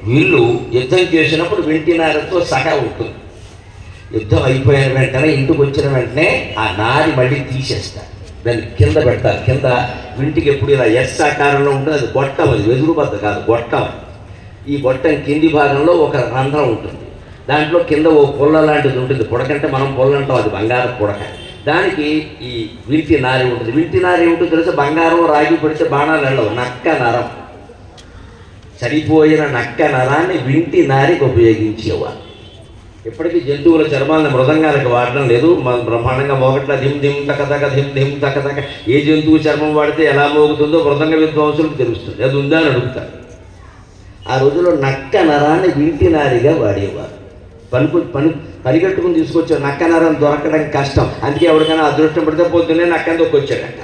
వీళ్ళు యుద్ధం చేసినప్పుడు వింటినారతో సహా ఉంటుంది. యుద్ధం అయిపోయిన వెంటనే ఇంటికి వచ్చిన వెంటనే ఆ నారి మళ్ళీ తీసేస్తారు, దాన్ని కింద పెడతారు. కింద వింటికి ఎప్పుడు ఇలా ఎస్ ఆకారంలో ఉంటుంది, అది గొట్టం, అది వెదురు బద్ద కాదు, గొట్టం. ఈ గొట్టం కింది భాగంలో ఒక రంధ్రం ఉంటుంది, దాంట్లో కింద ఓ పుల్ల లాంటిది ఉంటుంది. పుడకంటే మనం పుల్ల అంటాం, అది బంగారం పుడక. దానికి ఈ వింటి నారి ఉంటుంది. వింటి నారి ఏమిటో తెలిసి బంగారం రాగి పెడితే బాణాలు వెళ్ళవు, నక్క నరం, చనిపోయిన నక్క నరాన్ని వింటి నారికి ఉపయోగించేవారు. ఇప్పటికీ జంతువుల చర్మాలను మృదంగాలకు వాడడం లేదు, బ్రహ్మాండంగా మోగట్ల ధిమ్ ధిమ్ తకతక ధిమ్ ధిమ్ తకతక. ఏ జంతువు చర్మం వాడితే ఎలా మోగుతుందో మృదంగ విద్వాంసులకు తెలుస్తుంది, అది ఉందా అని అడుగుతారు. ఆ రోజుల్లో నక్క నరాన్ని వింటి నారిగా వాడేవారు. పనిగట్టుకుని తీసుకొచ్చారు. నక్క నరం దొరకడం కష్టం, అందుకే ఎవరికైనా అదృష్టం పడితే పొద్దున్నే నక్కని దొక్కొచ్చాడంట.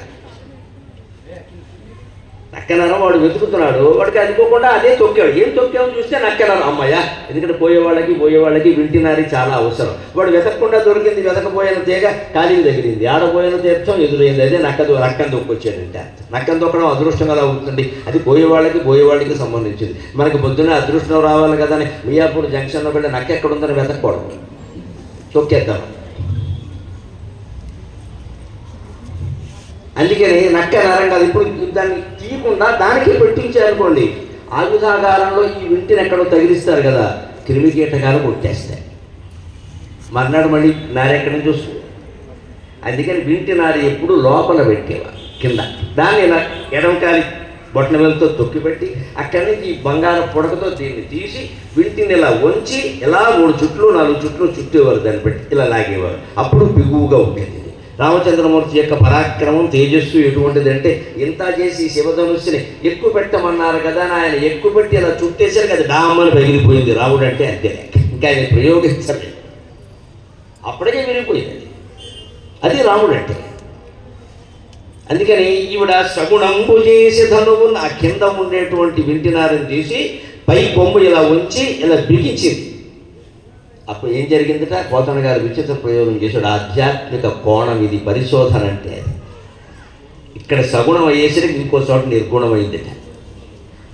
నక్క నరం వాడు వెతుకుతున్నాడు, వాడికి అందుకోకుండా అదే తొక్కాడు. ఏం తొక్కామని చూస్తే నక్క నరం. అమ్మయ్య, ఎందుకంటే పోయేవాళ్ళకి వింటి నారి చాలా అవసరం. వాడు వెతకకుండా దొరికింది, వెతకపోయిన తీగ కాలికి తగిలింది, ఆడపోయిన తీర్థం ఎదురైంది. అదే నక్కని దొక్కొచ్చాడంటే. నక్కని దొక్కడం అదృష్టం ఎలా అవుతుంది? అది పోయేవాళ్ళకి సంబంధించింది. మనకి పొద్దున్నే అదృష్టం రావాలి కదా అని మియాపూర్ జంక్షన్లో వెళ్ళి నక్క ఎక్కడుందని వెతకూడదు, తొక్కేద్దాం. అందుకని నక్క నరం కాదు. ఇప్పుడు దాన్ని తీయకుండా దానికి పెట్టించారనుకోండి, ఆయుధాగారంలో ఈ వింటిని ఎక్కడో తగిలిస్తారు కదా, క్రిమి కీటకాలు కొట్టేస్తాయి. మర్నాడు మళ్ళీ నారి ఎక్కడి నుంచి వస్తుంది. అందుకని వింటి నారి ఎప్పుడు లోపల పెట్టేవారు కింద. దాన్ని ఇలా ఎడమకాలి బొట్టన వేలతో తొక్కిపెట్టి అక్కడి నుంచి బంగారం పుడకతో దీన్ని తీసి వింటిని ఇలా వంచి ఇలా 3 చుట్లు 4 చుట్లు చుట్టేవారు, దాన్ని పెట్టి ఇలా లాగేవారు. అప్పుడు బిగువుగా ఉండేది. రామచంద్రమూర్తి యొక్క పరాక్రమం తేజస్సు ఎటువంటిదంటే, ఇంత చేసి శివధనుస్సుని ఎక్కువ పెట్టమన్నారు కదా అని ఆయన ఎక్కువ పెట్టి ఇలా చుట్టేశారు కదా, డామ్మని పగిలిపోయింది. రాముడు అంటే అంతే, ఇంకా ఆయన ప్రయోగించలేదు, అప్పటికే విరిగిపోయింది. అది రాముడు అంటే. అందుకని ఈవిడ సగుణంబు చేసి ధనువు ఆ కింద ఉండేటువంటి వింటినారని తీసి పై కొమ్ము ఇలా ఉంచి ఇలా బిగించింది. అప్పుడు ఏం జరిగిందట? పోతన గారు విచిత్ర ప్రయోగం చేశాడు. ఆధ్యాత్మిక కోణం ఇది, పరిశోధన అంటే. ఇక్కడ సగుణం అయ్యేసరికి ఇంకో చోట నిర్గుణం అయిందట.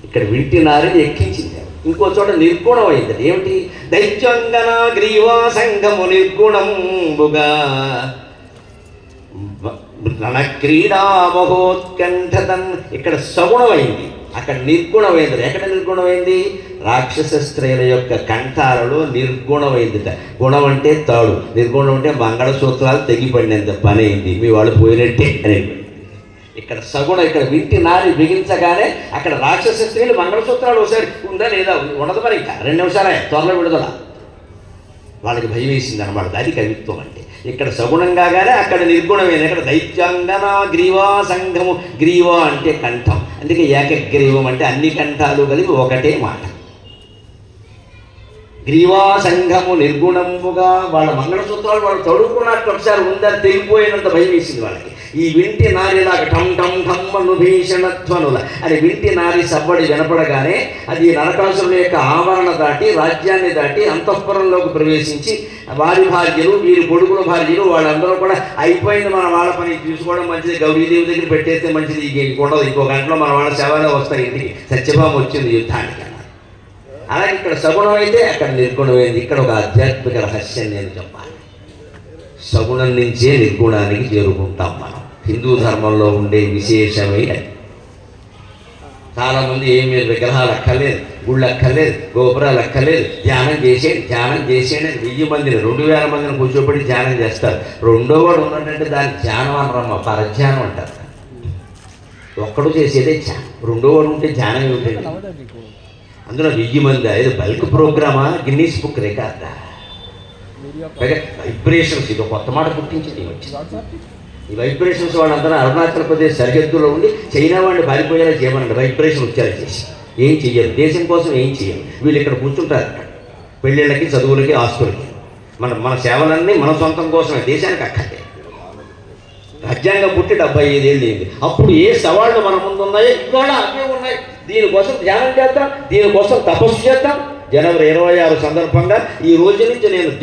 ఇక్కడ వింటి నారిని ఎక్కించింది, ఇంకో చోట నిర్గుణం అయిందట. ఏమిటి? దైత్యంగన గ్రీవా సంగము నిర్గుణంబుగా క్రీడా మహోత్కంఠతన్. ఇక్కడ సగుణమైంది, అక్కడ నిర్గుణమైంది. ఎక్కడ నిర్గుణమైంది? రాక్షస స్త్రీల యొక్క కంఠాలలో నిర్గుణమైందిట. గుణం అంటే తాడు, నిర్గుణం అంటే మంగళసూత్రాలు తెగిపడినంత పని అయింది, మీ వాళ్ళు పోయినట్టే అనేది. ఇక్కడ సగుణం, ఇక్కడ వింటి నారి బిగించగానే అక్కడ రాక్షస స్త్రీలు మంగళసూత్రాలు ఒకసారి ఉందా లేదా, ఉండదు మరి. ఇంకా 2 నిమిషాలే త్వరలో విడుదల. వాళ్ళకి భయం వేసింది అనమాట. అది కవిత్వం అంటే. ఇక్కడ సగుణం కాగానే అక్కడ నిర్గుణమైన. ఇక్కడ దైత్యాంగన గ్రీవా సంఘము. గ్రీవా అంటే కంఠం, అందుకే ఏకగ్రీవం అంటే అన్ని కంఠాలు కలిపి ఒకటే మాట. గ్రీవా సంఘము నిర్గుణముగా. వాళ్ళ మంగళసూత్రాలు వాళ్ళు తడుకున్నట్టు ఒకసారి ఉందని తెగిపోయినంత భయం వేసింది వాళ్ళకి. ఈ వింటి నారిలాగా ఠం ఠం ఠమ్మను భీషణధ్వనుల అని వింటి నారి సవ్వడి వినపడగానే అది నరకాసురుల యొక్క ఆవరణ దాటి, రాజ్యాన్ని దాటి అంతఃపురంలోకి ప్రవేశించి వారి భార్యలు, వీరి కొడుకుల భార్యలు వాళ్ళందరూ కూడా అయిపోయింది, మన వాళ్ళ పని చూసుకోవడం మంచిది, గౌరీదేవి దగ్గర పెట్టేస్తే మంచిది, ఉండదు, ఇంకో గంటలో మన వాళ్ళ శవాలే వస్తాయి ఇంటికి, సత్యభామ వచ్చింది యుద్ధానికి. అలాగే ఇక్కడ సగుణం అయితే అక్కడ నిర్గుణమైంది. ఇక్కడ ఒక ఆధ్యాత్మిక రహస్యం నేను చెప్పాలి. సగుణం నుంచే నిర్గుణానికి చేరుకుంటాం మనం. హిందూ ధర్మంలో ఉండే విశేషమైన. చాలామంది ఏమి విగ్రహాలు అక్కర్లేదు, గుళ్ళు అక్కర్లేదు, గోపురాలు అక్కర్లేదు, ధ్యానం చేసేయండి అని 1000 మందిని 2000 మందిని కూర్చోబెట్టి ధ్యానం చేస్తారు. రెండో వాడు ఉన్నట్టంటే దాన్ని ధ్యానం అనరమ్మ, పరధ్యానం అంటారు. ఒక్కడు చేసేదే ధ్యానం, రెండో వాడు ఉంటే ధ్యానం ఏమిటండి? అందులో 1000 మంది, అది బల్క్ ప్రోగ్రామా, గిన్నీస్ బుక్ రికార్డా? వైబ్రేషన్స్, ఇది కొత్త మాట పుట్టించింది ఈ వైబ్రేషన్స్. వాళ్ళందరూ అరుణాచల్ ప్రదేశ్ సరిహద్దులో ఉండి చైనా వాడిని పారిపోయేలా చేయమనండి. వైబ్రేషన్ వచ్చారు చేసి ఏం చెయ్యరు, దేశం కోసం ఏం చేయరు. వీళ్ళు ఇక్కడ కూర్చుంటారు, పెళ్ళిళ్ళకి, చదువులకి, ఆస్తులకి. మన సేవలన్నీ మన సొంతం కోసమే, దేశానికి అక్కడే. రాజ్యాంగం పుట్టి 75 ఏళ్ళు అయింది. అప్పుడు ఏ సవాళ్ళు మన ముందు ఉన్నాయో ఇవాళ అవే ఉన్నాయి. దీనికోసం ధ్యానం చేద్దాం, దీనికోసం తపస్సు చేద్దాం. జనవరి 26 సందర్భంగా ఈ రోజు నుంచి నేను